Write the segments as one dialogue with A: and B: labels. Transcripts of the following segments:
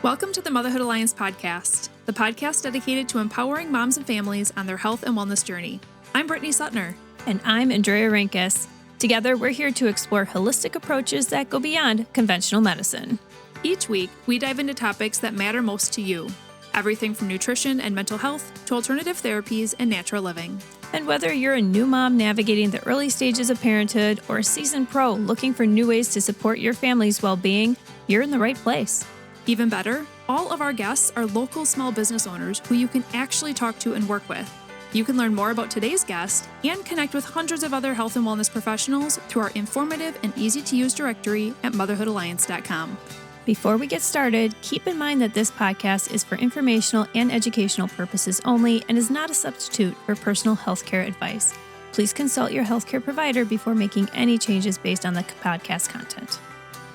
A: Welcome to the Motherhood Alliance podcast, the podcast dedicated to empowering moms and families on their health and wellness journey. I'm Brittany Suttner.
B: And I'm Drea Brit. Together, we're here to explore holistic approaches that go beyond conventional medicine.
A: Each week, we dive into topics that matter most to you. Everything from nutrition and mental health to alternative therapies and natural living.
B: And whether you're a new mom navigating the early stages of parenthood or a seasoned pro looking for new ways to support your family's well-being, you're in the right place.
A: Even better, all of our guests are local small business owners who you can actually talk to and work with. You can learn more about today's guest and connect with hundreds of other health and wellness professionals through our informative and easy-to-use directory at motherhoodalliance.com.
B: Before we get started, keep in mind that this podcast is for informational and educational purposes only and is not a substitute for personal healthcare advice. Please consult your healthcare provider before making any changes based on the podcast content.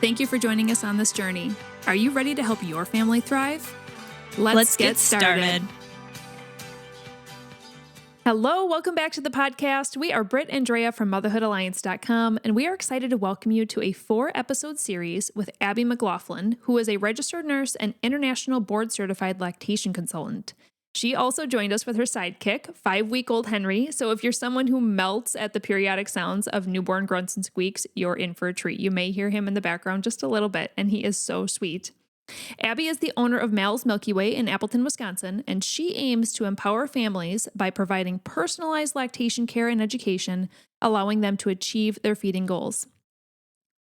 A: Thank you for joining us on this journey. Are you ready to help your family thrive? Let's get started. Hello, welcome back to the podcast. We are Britt and Drea from motherhoodalliance.com, and we are excited to welcome you to a 4-episode series with Abbey McLaughlin, who is a registered nurse and international board-certified lactation consultant. She also joined us with her sidekick, 5-week-old Henry, so if you're someone who melts at the periodic sounds of newborn grunts and squeaks, you're in for a treat. You may hear him in the background just a little bit, and he is so sweet. Abbey is the owner of Mal's Milky in Appleton, Wisconsin, and she aims to empower families by providing personalized lactation care and education, allowing them to achieve their feeding goals.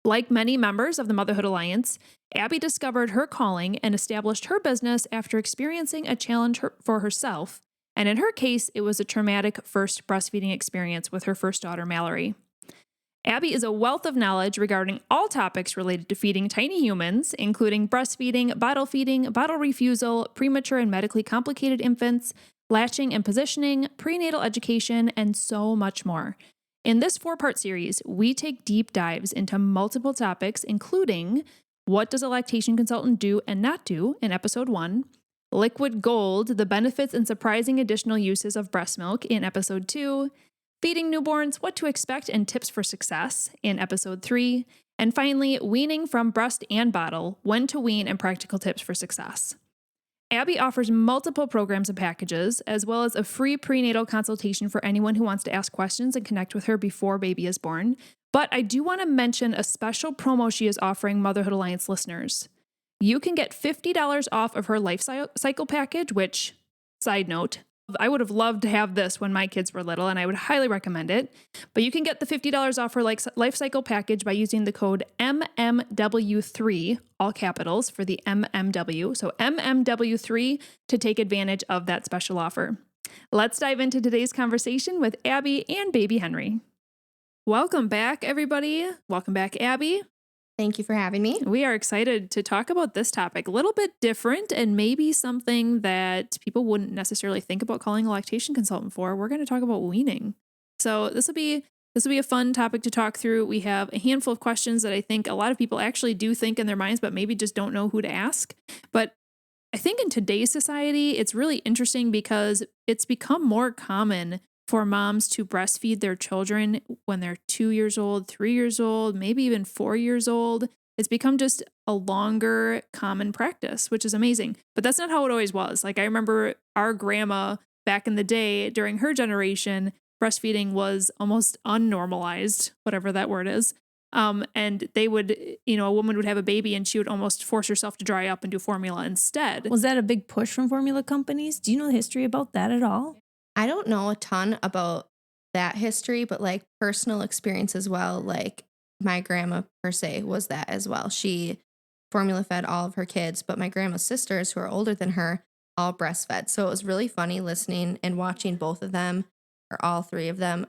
A: Like many members of the Motherhood Alliance, Abbey discovered her calling and established her business after experiencing a challenge for herself, and in her case, it was a traumatic first breastfeeding experience with her first daughter, Mallory. Abbey is a wealth of knowledge regarding all topics related to feeding tiny humans, including breastfeeding, bottle refusal, premature and medically complicated infants, latching and positioning, prenatal education, and so much more. In this 4-part series, we take deep dives into multiple topics, including what does a lactation consultant do and not do in episode 1, liquid gold, the benefits and surprising additional uses of breast milk in episode 2, feeding newborns, what to expect and tips for success in episode 3, and finally, weaning from breast and bottle, when to wean and practical tips for success. Abbey offers multiple programs and packages, as well as a free prenatal consultation for anyone who wants to ask questions and connect with her before baby is born. But I do want to mention a special promo she is offering Motherhood Alliance listeners. You can get $50 off of her life cycle package, which, side note, I would have loved to have this when my kids were little, and I would highly recommend it. But you can get the $50 off her life cycle package by using the code MMW3, all capitals, for the MMW. So MMW3 to take advantage of that special offer. Let's dive into today's conversation with Abbey and baby Henry. Welcome back, everybody. Welcome back, Abbey.
C: Thank you for having me.
A: We are excited to talk about this topic, a little bit different and maybe something that people wouldn't necessarily think about calling a lactation consultant for. We're going to talk about weaning. So this will be a fun topic to talk through. We have a handful of questions that I think a lot of people actually do think in their minds, but maybe just don't know who to ask. But I think in today's society, it's really interesting because it's become more common for moms to breastfeed their children when they're 2 years old, 3 years old, maybe even 4 years old. It's become just a longer common practice, which is amazing. But that's not how it always was. Like I remember our grandma back in the day during her generation, breastfeeding was almost unnormalized, whatever that word is. And they would, a woman would have a baby and she would almost force herself to dry up and do formula instead.
B: Was that a big push from formula companies? Do you know the history about that at all?
C: I don't know a ton about that history, but like personal experience as well. Like my grandma per se was that as well. She formula fed all of her kids, but my grandma's sisters who are older than her all breastfed. So it was really funny listening and watching both of them or all 3 of them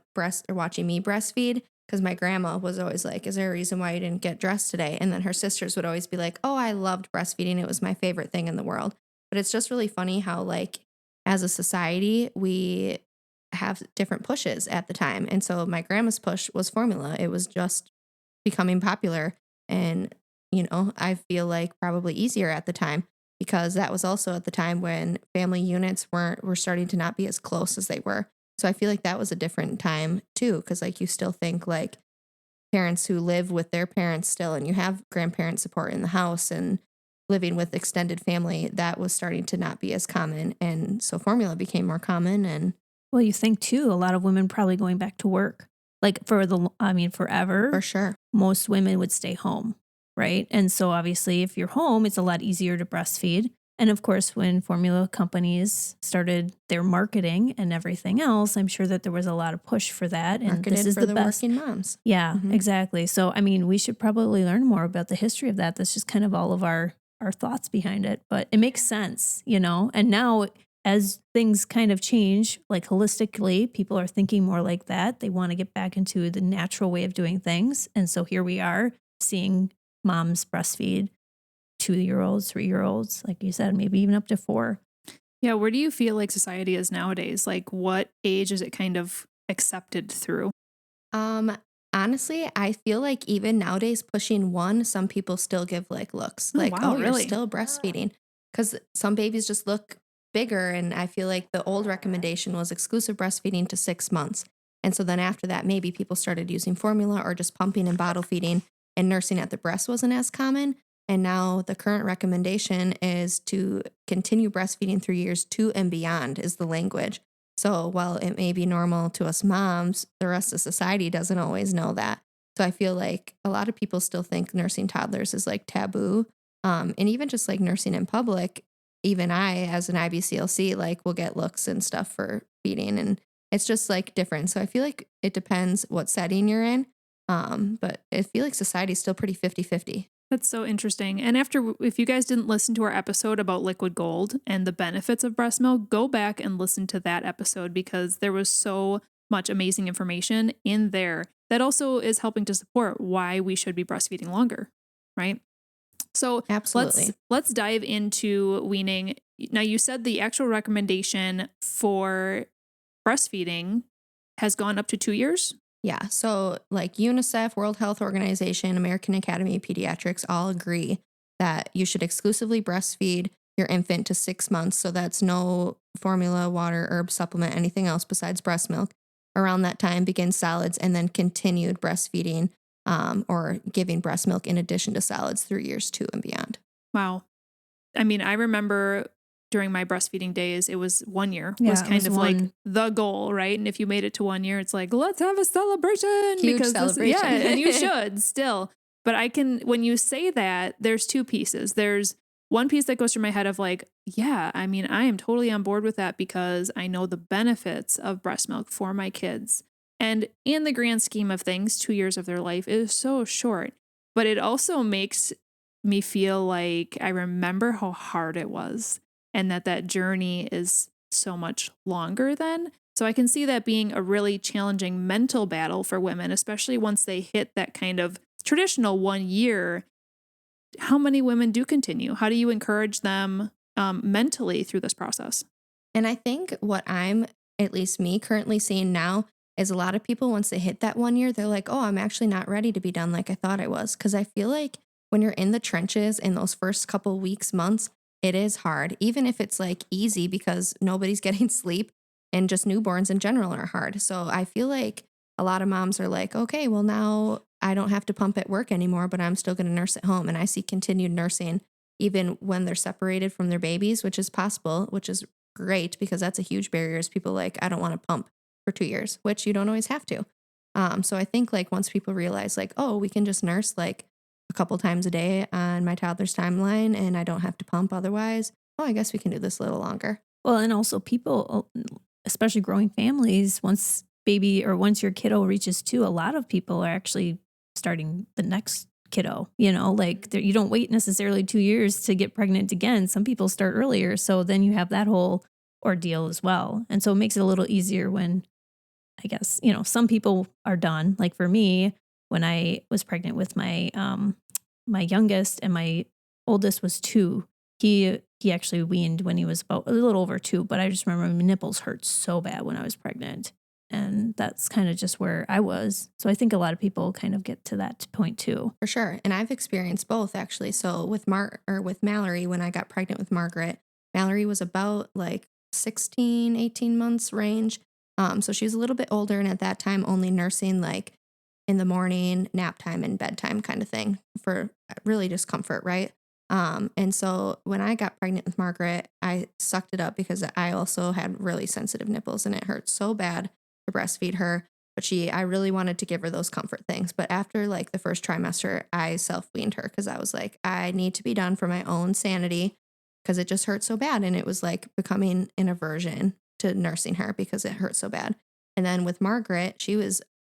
C: watching me breastfeed. Because my grandma was always like, is there a reason why you didn't get dressed today? And then her sisters would always be like, oh, I loved breastfeeding. It was my favorite thing in the world. But it's just really funny how like as a society, we have different pushes at the time. And so my grandma's push was formula. It was just becoming popular. And, I feel like probably easier at the time because that was also at the time when family units were starting to not be as close as they were. So I feel like that was a different time too. Because like you still think like parents who live with their parents still and you have grandparent support in the house and living with extended family, that was starting to not be as common. And so formula became more common. And
B: Well, you think too, a lot of women probably going back to work, like forever.
C: for sure.
B: Most women would stay home, right? And so obviously if you're home, it's a lot easier to breastfeed. And of course, when formula companies started their marketing and everything else, I'm sure that there was a lot of push for that. And
C: Marketed
B: this is
C: for
B: the
C: the
B: best.
C: working moms.
B: Yeah,
C: Mhm.
B: exactly. So, I mean, we should probably learn more about the history of that. That's just kind of all of our thoughts behind it. But it makes sense, you know? And now as things kind of change, like holistically, people are thinking more like that. They want to get back into the natural way of doing things. And so here we are seeing moms breastfeed 2-year-olds, 3-year-olds, like you said, maybe even up to 4.
A: Yeah, where do you feel like society is nowadays? Like, what age is it kind of accepted through?
C: Honestly, I feel like even nowadays pushing 1, some people still give like looks
A: Oh,
C: like,
A: wow,
C: oh, you're
A: really?
C: still breastfeeding. Because some babies just look bigger. And I feel like the old recommendation was exclusive breastfeeding to 6 months. And so then after that, maybe people started using formula or just pumping and bottle feeding, and nursing at the breast wasn't as common. And now the current recommendation is to continue breastfeeding through years 2 and beyond, is the language. So while it may be normal to us moms, the rest of society doesn't always know that. So I feel like a lot of people still think nursing toddlers is like taboo. And even just like nursing in public, even I, as an IBCLC, like will get looks and stuff for feeding. And it's just like different. So I feel like it depends what setting you're in. But I feel like society's still pretty 50-50.
A: That's so interesting. And if you guys didn't listen to our episode about liquid gold and the benefits of breast milk, go back and listen to that episode because there was so much amazing information in there that also is helping to support why we should be breastfeeding longer, right? So
C: Absolutely.
A: let's dive into weaning. Now, you said the actual recommendation for breastfeeding has gone up to 2 years.
C: Yeah. So, like UNICEF, World Health Organization, American Academy of Pediatrics all agree that you should exclusively breastfeed your infant to 6 months. So, that's no formula, water, herb, supplement, anything else besides breast milk. Around that time, begin solids and then continued breastfeeding or giving breast milk in addition to solids through years 2 and beyond.
A: Wow. I mean, I remember during my breastfeeding days, it was 1 year
B: Yeah,
A: was
B: it
A: kind
B: was
A: of like
B: one.
A: the goal, right? And if you made it to 1 year, it's like, let's have a celebration.
C: Huge
A: Yeah,
C: celebration.
A: and you should still. But when you say that, there's 2 pieces. There's one piece that goes through my head of like, yeah, I mean, I am totally on board with that because I know the benefits of breast milk for my kids. And in the grand scheme of things, 2 years of their life is so short. But it also makes me feel like I remember how hard it was and that journey is so much longer then. So I can see that being a really challenging mental battle for women, especially once they hit that kind of traditional 1 year. How many women do continue? How do you encourage them mentally through this process?
C: And I think what I'm, at least me, currently seeing now is a lot of people, once they hit that 1 year, they're like, oh, I'm actually not ready to be done like I thought I was. Because I feel like when you're in the trenches in those first couple weeks, months, it is hard, even if it's like easy because nobody's getting sleep and just newborns in general are hard. So I feel like a lot of moms are like, okay, well, now I don't have to pump at work anymore, but I'm still going to nurse at home. And I see continued nursing even when they're separated from their babies, which is possible, which is great because that's a huge barrier is people like, I don't want to pump for 2 years, which you don't always have to. So I think like once people realize like, oh, we can just nurse like a couple times a day on my toddler's timeline and I don't have to pump otherwise, oh, I guess we can do this a little longer.
B: Well, and also people, especially growing families, once your kiddo reaches 2, a lot of people are actually starting the next kiddo, like you don't wait necessarily 2 years to get pregnant again. Some people start earlier. So then you have that whole ordeal as well. And so it makes it a little easier when, I guess, some people are done. Like for me, when I was pregnant with my youngest and my oldest was 2, he actually weaned when he was about a little over 2, but I just remember my nipples hurt so bad when I was pregnant. And that's kind of just where I was. So I think a lot of people kind of get to that point too.
C: For sure. And I've experienced both actually. So with Mallory, when I got pregnant with Margaret, Mallory was about like 16, 18 months range. So she was a little bit older and at that time only nursing like in the morning, nap time and bedtime kind of thing for really just comfort, right? And so when I got pregnant with Margaret, I sucked it up because I also had really sensitive nipples and it hurt so bad to breastfeed her. But I really wanted to give her those comfort things. But after like the first trimester, I self-weaned her because I was like, I need to be done for my own sanity because it just hurt so bad. And it was like becoming an aversion to nursing her because it hurt so bad. And then with Margaret,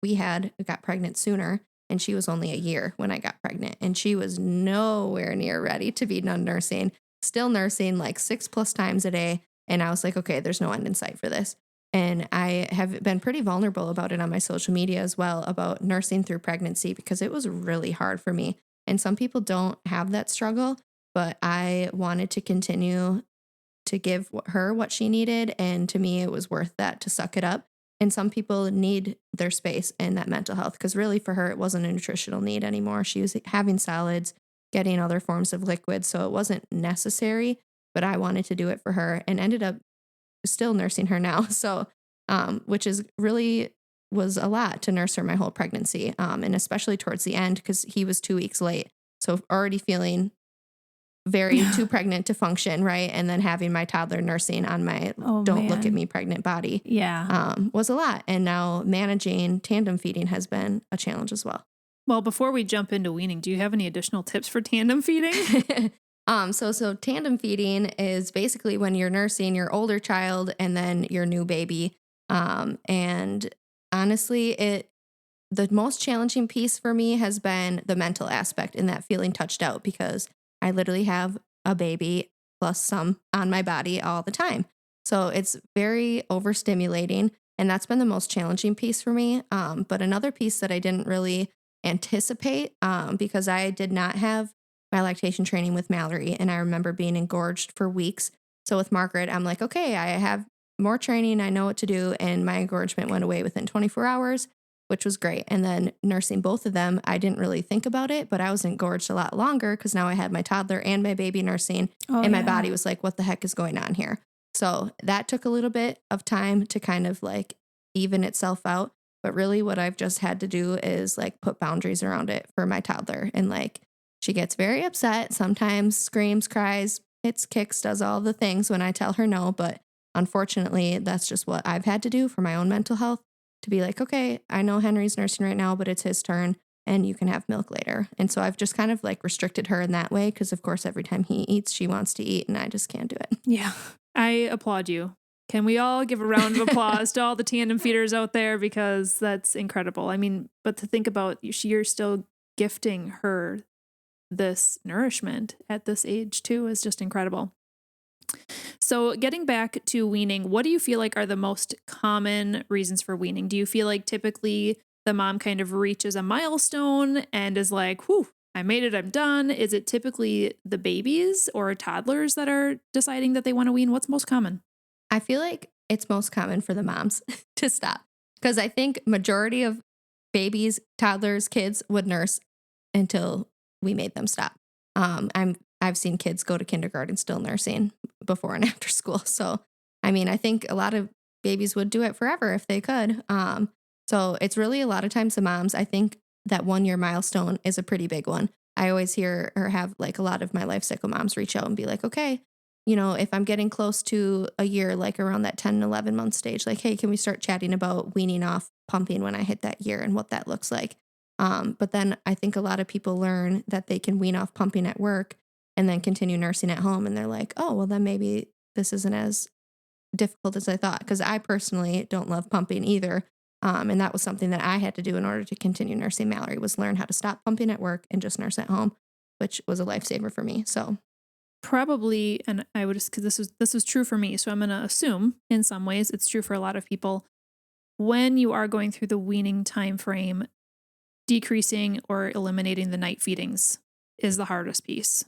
C: we got pregnant sooner and she was only a year when I got pregnant and she was nowhere near ready to be done nursing, still nursing like 6+ times a day. And I was like, okay, there's no end in sight for this. And I have been pretty vulnerable about it on my social media as well, about nursing through pregnancy, because it was really hard for me. And some people don't have that struggle, but I wanted to continue to give her what she needed. And to me, it was worth that to suck it up. And some people need their space and that mental health, because really for her, it wasn't a nutritional need anymore. She was having solids, getting other forms of liquids. So it wasn't necessary, but I wanted to do it for her and ended up still nursing her now. So, which is really was a lot to nurse her my whole pregnancy. And especially towards the end, because he was 2 weeks late. So already feeling very too pregnant to function. Right. And then having my toddler nursing on my don't look at me pregnant body.
B: Yeah.
C: Was a lot. And now managing tandem feeding has been a challenge as well.
A: Well, before we jump into weaning, do you have any additional tips for tandem feeding?
C: So tandem feeding is basically when you're nursing your older child and then your new baby. And honestly, the most challenging piece for me has been the mental aspect and that feeling touched out, because I literally have a baby plus some on my body all the time. So it's very overstimulating, and that's been the most challenging piece for me. But another piece that I didn't really anticipate, because I did not have my lactation training with Mallory, and I remember being engorged for weeks. So with Margaret, I'm like, okay, I have more training, I know what to do, and my engorgement went away within 24 hours, which was great. And then nursing both of them, I didn't really think about it, but I was engorged a lot longer because now I had my toddler and my baby nursing, and my body was like, what the heck is going on here? So that took a little bit of time to kind of like even itself out. But really what I've just had to do is like put boundaries around it for my toddler. And like, she gets very upset, sometimes screams, cries, hits, kicks, does all the things when I tell her no. But unfortunately, that's just what I've had to do for my own mental health, to be like, okay, I know Henry's nursing right now, but it's his turn and you can have milk later. And so I've just kind of like restricted her in that way, because of course, every time he eats, she wants to eat and I just can't do it.
A: Yeah, I applaud you. Can we all give a round of applause to all the tandem feeders out there, because that's incredible. I mean, but to think about, you're still gifting her this nourishment at this age too is just incredible. So getting back to weaning, what do you feel like are the most common reasons for weaning? Do you feel like typically the mom kind of reaches a milestone and is like, whew, I made it, I'm done? Is it typically the babies or toddlers that are deciding that they want to wean? What's most common?
C: I feel like it's most common for the moms to stop, because I think majority of babies, toddlers, kids would nurse until we made them stop. I've seen kids go to kindergarten still nursing before and after school. So, I mean, I think a lot of babies would do it forever if they could. So it's really a lot of times the moms. I think that 1 year milestone is a pretty big one. I always hear or have like a lot of my life cycle moms reach out and be like, okay, you know, if I'm getting close to a year, like around that 10, 11 month stage, like, hey, can we start chatting about weaning off pumping when I hit that year and what that looks like? But then I think a lot of people learn that they can wean off pumping at work and then continue nursing at home. And they're like, oh, well, then maybe this isn't as difficult as I thought. Because I personally don't love pumping either. And that was something that I had to do in order to continue nursing Mallory, was learn how to stop pumping at work and just nurse at home, which was a lifesaver for me. So
A: probably, and I would just, because this was true for me, so I'm going to assume in some ways it's true for a lot of people. When you are going through the weaning time frame, decreasing or eliminating the night feedings is the hardest piece.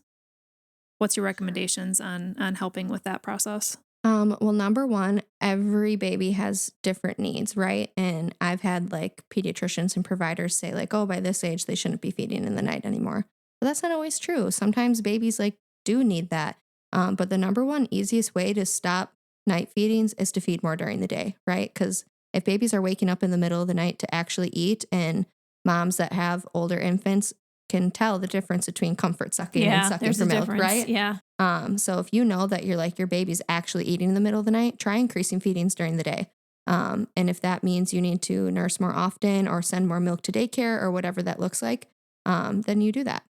A: What's your recommendations on helping with that process?
C: Well, number one, every baby has different needs, right? And I've had like pediatricians and providers say like, oh, by this age, they shouldn't be feeding in the night anymore. But that's not always true. Sometimes babies like do need that. But the number one easiest way to stop night feedings is to feed more during the day, right? Because if babies are waking up in the middle of the night to actually eat, and moms that have older infants can tell the difference between comfort sucking and
B: Yeah,
C: sucking
B: there's
C: for
B: a
C: milk,
B: difference.
C: right?
B: Yeah.
C: So if you know that your baby's actually eating in the middle of the night, try increasing feedings during the day. And if that means you need to nurse more often or send more milk to daycare or whatever that looks like, then you do that.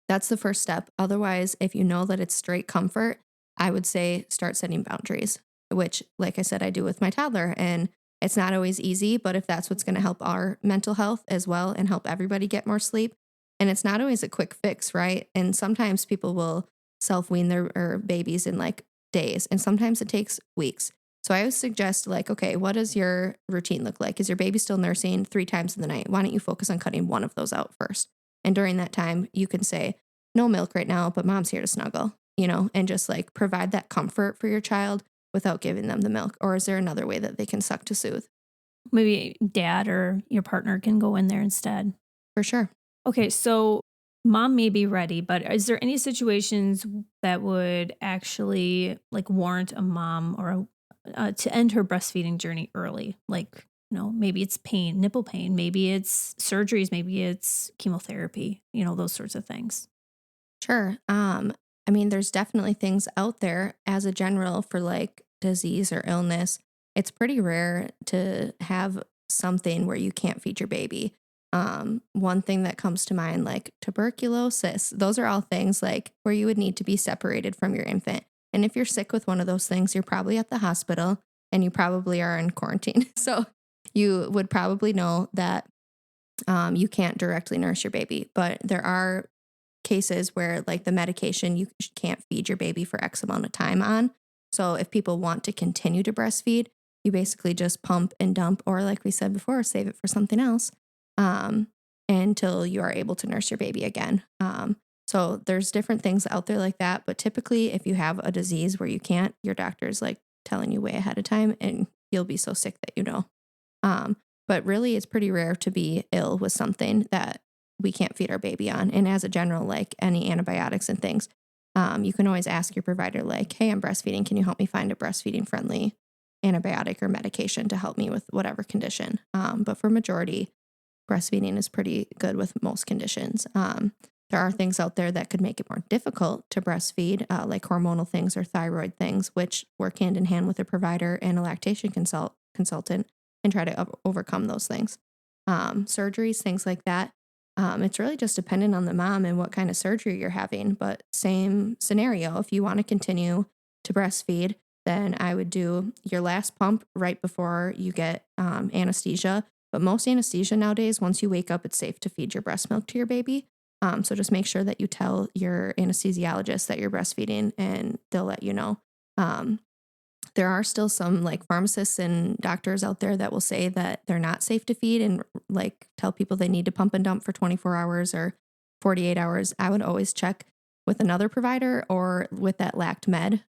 C: That's the first step. Otherwise, if you know that it's straight comfort, I would say start setting boundaries, which, like I said, I do with my toddler. And it's not always easy, but if that's what's going to help our mental health as well and help everybody get more sleep, and it's not always a quick fix, right? And sometimes people will self-wean their babies in like days, and sometimes it takes weeks. So I always suggest like, okay, what does your routine look like? Is your baby still nursing 3 times in the night? Why don't you focus on cutting one of those out first? And during that time, you can say, no milk right now, but mom's here to snuggle, and just like provide that comfort for your child without giving them the milk. Or is there another way that they can suck to soothe?
B: Maybe dad or your partner can go in there instead.
C: For sure.
B: Okay, so mom may be ready, but is there any situations that would actually like warrant a mom or to end her breastfeeding journey early? Like, maybe it's pain, nipple pain, maybe it's surgeries, maybe it's chemotherapy, those sorts of things.
C: Sure. I mean, there's definitely things out there as a general for like disease or illness. It's pretty rare to have something where you can't feed your baby. One thing that comes to mind, like tuberculosis, those are all things like where you would need to be separated from your infant. And if you're sick with one of those things, you're probably at the hospital and you probably are in quarantine. So you would probably know that you can't directly nurse your baby, but there are cases where like the medication you can't feed your baby for X amount of time on. So if people want to continue to breastfeed, you basically just pump and dump, or like we said before, save it for something else until you are able to nurse your baby again. So there's different things out there like that. But typically, if you have a disease where you can't, your doctor's like telling you way ahead of time and you'll be so sick that But really, it's pretty rare to be ill with something that we can't feed our baby on. And as a general, like any antibiotics and things, you can always ask your provider, like, hey, I'm breastfeeding. Can you help me find a breastfeeding friendly antibiotic or medication to help me with whatever condition? But for majority, breastfeeding is pretty good with most conditions. There are things out there that could make it more difficult to breastfeed, like hormonal things or thyroid things, which work hand in hand with a provider and a lactation consultant and try to overcome those things. Surgeries, things like that. It's really just dependent on the mom and what kind of surgery you're having. But same scenario, if you want to continue to breastfeed, then I would do your last pump right before you get anesthesia. But most anesthesia nowadays, once you wake up, it's safe to feed your breast milk to your baby. So just make sure that you tell your anesthesiologist that you're breastfeeding and they'll let you know. There are still some like pharmacists and doctors out there that will say that they're not safe to feed and like tell people they need to pump and dump for 24 hours or 48 hours. I would always check with another provider or with that lact med,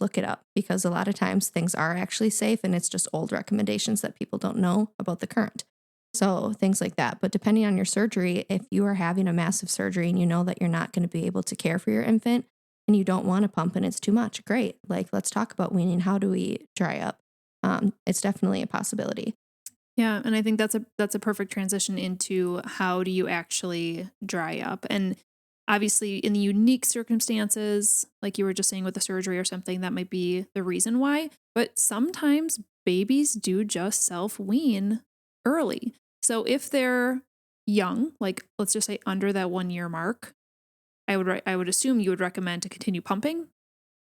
C: look it up, because a lot of times things are actually safe and it's just old recommendations that people don't know about the current. So things like that. But depending on your surgery, if you are having a massive surgery and you know that you're not going to be able to care for your infant, and you don't want to pump and it's too much, great. Like, let's talk about weaning. How do we dry up? It's definitely a possibility.
A: Yeah, and I think that's a perfect transition into how do you actually dry up? And obviously in the unique circumstances, like you were just saying with the surgery or something, that might be the reason why. But sometimes babies do just self-wean early. So if they're young, like let's just say under that 1 year mark, I would assume you would recommend to continue pumping.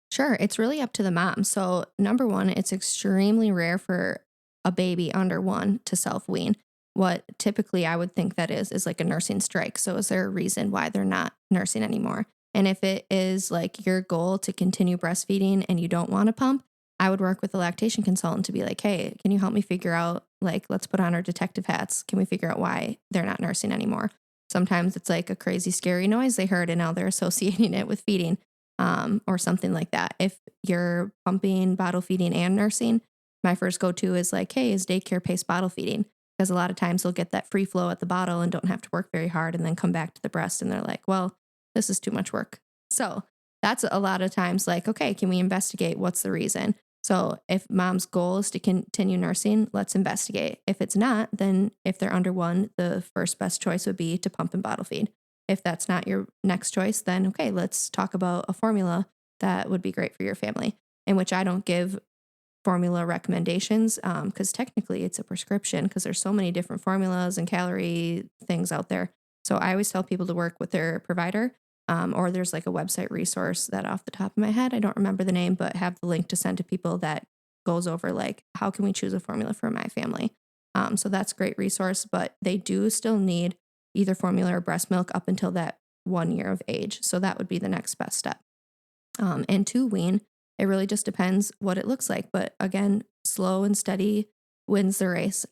C: Sure, it's really up to the mom. So number one, it's extremely rare for a baby under 1 to self-wean. What typically I would think that is like a nursing strike. So is there a reason why they're not nursing anymore? And if it is like your goal to continue breastfeeding and you don't want to pump, I would work with a lactation consultant to be like, hey, can you help me figure out, like, let's put on our detective hats. Can we figure out why they're not nursing anymore? Sometimes it's like a crazy, scary noise they heard and now they're associating it with feeding or something like that. If you're pumping, bottle feeding, and nursing, my first go-to is like, hey, is daycare paced bottle feeding? Because a lot of times they'll get that free flow at the bottle and don't have to work very hard and then come back to the breast and they're like, well, this is too much work. So that's a lot of times like, okay, can we investigate what's the reason? So if mom's goal is to continue nursing, let's investigate. If it's not, then if they're under 1, the first best choice would be to pump and bottle feed. If that's not your next choice, then okay, let's talk about a formula that would be great for your family, in which I don't give formula recommendations because technically it's a prescription because there's so many different formulas and calorie things out there. So I always tell people to work with their provider, or there's like a website resource that off the top of my head, I don't remember the name, but have the link to send to people that goes over like, how can we choose a formula for my family? So that's a great resource, but they do still need either formula or breast milk up until that 1 year of age. So that would be the next best step. And to wean, it really just depends what it looks like. But again, slow and steady wins the race,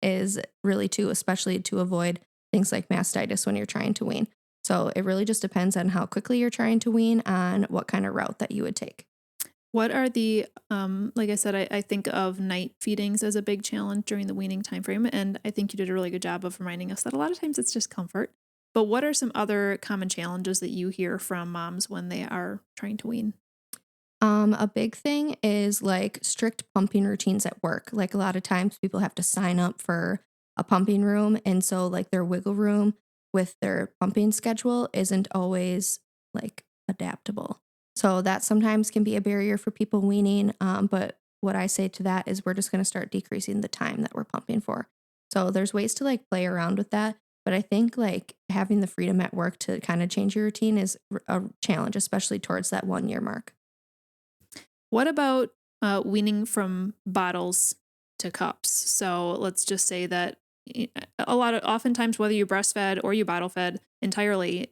C: is really especially to avoid things like mastitis when you're trying to wean. So it really just depends on how quickly you're trying to wean, on what kind of route that you would take.
A: What are the, like I said, I think of night feedings as a big challenge during the weaning timeframe. And I think you did a really good job of reminding us that a lot of times it's just comfort. But what are some other common challenges that you hear from moms when they are trying to wean?
C: A big thing is like strict pumping routines at work. Like a lot of times people have to sign up for a pumping room. And so like their wiggle room with their pumping schedule isn't always like adaptable. So that sometimes can be a barrier for people weaning. But what I say to that is we're just going to start decreasing the time that we're pumping for. So there's ways to like play around with that. But I think like having the freedom at work to kind of change your routine is a challenge, especially towards that 1 year mark.
A: What about weaning from bottles to cups? So let's just say that oftentimes, whether you breastfed or you bottle fed entirely,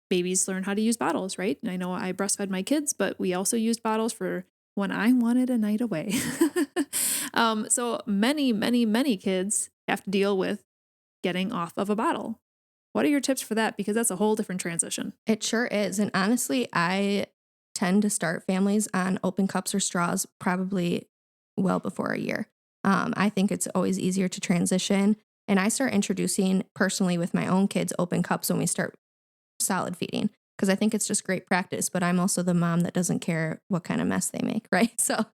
A: babies learn how to use bottles, right? And I know I breastfed my kids, but we also used bottles for when I wanted a night away. So many kids have to deal with getting off of a bottle. What are your tips for that? Because that's a whole different transition.
C: It sure is. And honestly, I tend to start families on open cups or straws probably well before a year. I think it's always easier to transition. And I start introducing personally with my own kids open cups when we start solid feeding, because I think it's just great practice. But I'm also the mom that doesn't care what kind of mess they make, right? So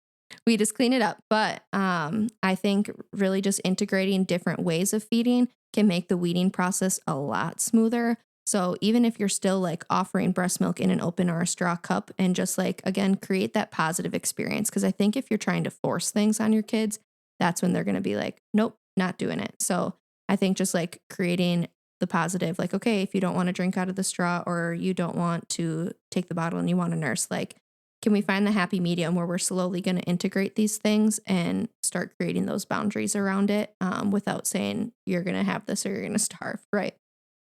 C: we just clean it up. But I think really just integrating different ways of feeding can make the weaning process a lot smoother. So even if you're still like offering breast milk in an open or a straw cup, and just like, again, create that positive experience. Because I think if you're trying to force things on your kids, that's when they're going to be like, nope, not doing it. So I think just like creating the positive, like, okay, if you don't want to drink out of the straw or you don't want to take the bottle and you want to nurse, like, can we find the happy medium where we're slowly going to integrate these things and start creating those boundaries around it, without saying you're going to have this or you're going to starve, right?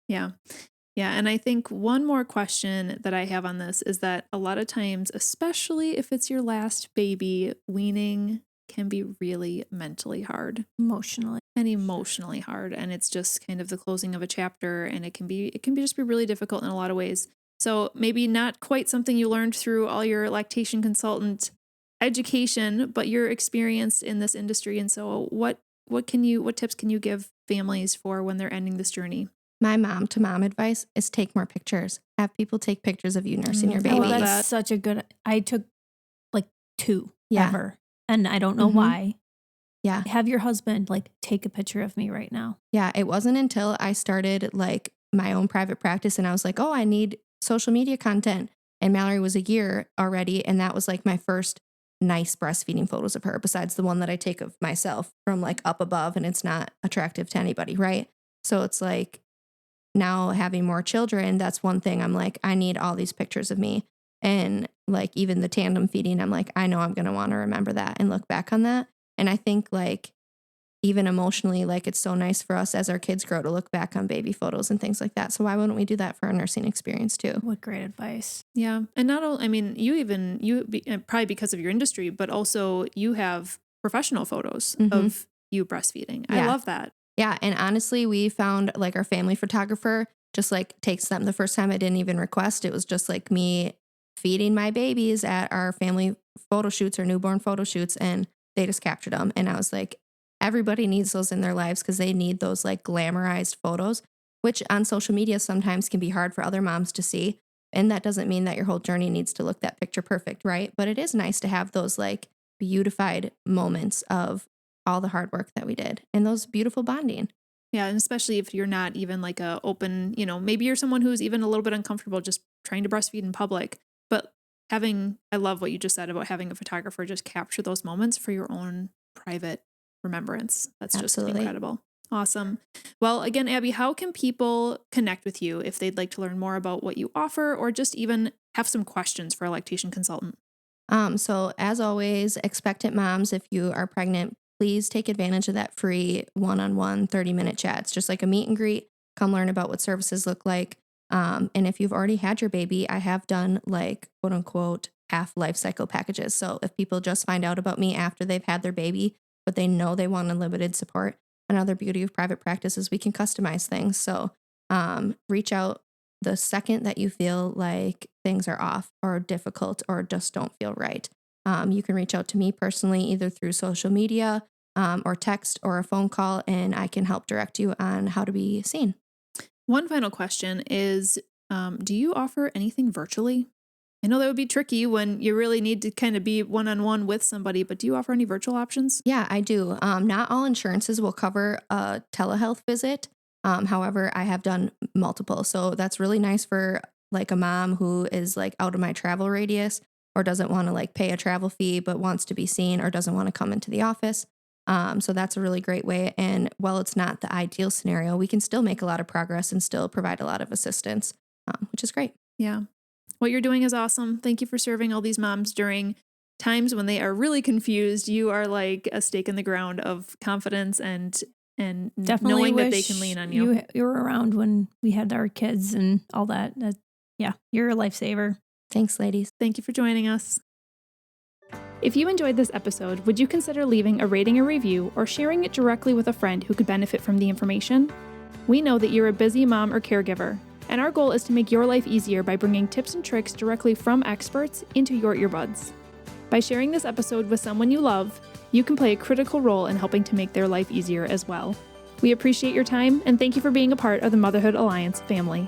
A: Yeah. Yeah. And I think one more question that I have on this is that a lot of times, especially if it's your last baby, weaning can be really mentally hard. Emotionally hard. And it's just kind of the closing of a chapter, and it can be just be really difficult in a lot of ways. So maybe not quite something you learned through all your lactation consultant education, but you're experienced in this industry. And so what tips can you give families for when they're ending this journey?
C: My mom to mom advice is take more pictures. Have people take pictures of you nursing your baby.
B: Oh, that's such a good. I took like 2 ever, and I don't know why.
C: Yeah.
B: Have your husband like take a picture of me right now.
C: Yeah. It wasn't until I started like my own private practice and I was like, oh, I need social media content. And Mallory was a year already. And that was like my first nice breastfeeding photos of her, besides the one that I take of myself from like up above, and it's not attractive to anybody. Right. So it's like, now having more children, that's one thing I'm like, I need all these pictures of me. And like even the tandem feeding, I'm like, I know I'm going to want to remember that and look back on that. And I think like even emotionally, like it's so nice for us as our kids grow to look back on baby photos and things like that. So why wouldn't we do that for our nursing experience too?
B: What great advice.
A: Yeah. And not only, I mean, probably because of your industry, but also you have professional photos of you breastfeeding. I love that.
C: Yeah. And honestly, we found like our family photographer just like takes them. The first time I didn't even request, it was just like me feeding my babies at our family photo shoots or newborn photo shoots, and they just captured them. And I was like, everybody needs those in their lives because they need those like glamorized photos, which on social media sometimes can be hard for other moms to see. And that doesn't mean that your whole journey needs to look that picture perfect, right? But it is nice to have those like beautified moments of all the hard work that we did and those beautiful bonding.
A: Yeah. And especially if you're not even like a open, maybe you're someone who's even a little bit uncomfortable just trying to breastfeed in public. But I love what you just said about having a photographer just capture those moments for your own private remembrance. That's
C: Absolutely.
A: just incredible. Awesome. Well, again, Abbey, how can people connect with you if they'd like to learn more about what you offer or just even have some questions for a lactation consultant?
C: So as always, expectant moms, if you are pregnant, please take advantage of that free one-on-one 30-minute chat. It's just like a meet and greet. Come learn about what services look like. And if you've already had your baby, I have done like quote unquote half life cycle packages. So if people just find out about me after they've had their baby, but they know they want unlimited support, another beauty of private practice is we can customize things. So reach out the second that you feel like things are off or difficult or just don't feel right. You can reach out to me personally, either through social media or text or a phone call, and I can help direct you on how to be seen.
A: One final question is, do you offer anything virtually? I know that would be tricky when you really need to kind of be one-on-one with somebody, but do you offer any virtual options?
C: Yeah, I do. Not all insurances will cover a telehealth visit. However, I have done multiple. So that's really nice for like a mom who is like out of my travel radius or doesn't want to like pay a travel fee, but wants to be seen or doesn't want to come into the office. So that's a really great way. And while it's not the ideal scenario, we can still make a lot of progress and still provide a lot of assistance, which is great.
A: Yeah. What you're doing is awesome. Thank you for serving all these moms during times when they are really confused. You are like a stake in the ground of confidence and
B: Definitely
A: knowing that they can lean on you.
B: You were around when we had our kids and all that. Yeah, you're a lifesaver.
C: Thanks, ladies.
A: Thank you for joining us. If you enjoyed this episode, would you consider leaving a rating or review or sharing it directly with a friend who could benefit from the information? We know that you're a busy mom or caregiver, and our goal is to make your life easier by bringing tips and tricks directly from experts into your earbuds. By sharing this episode with someone you love, you can play a critical role in helping to make their life easier as well. We appreciate your time and thank you for being a part of the Motherhood Alliance family.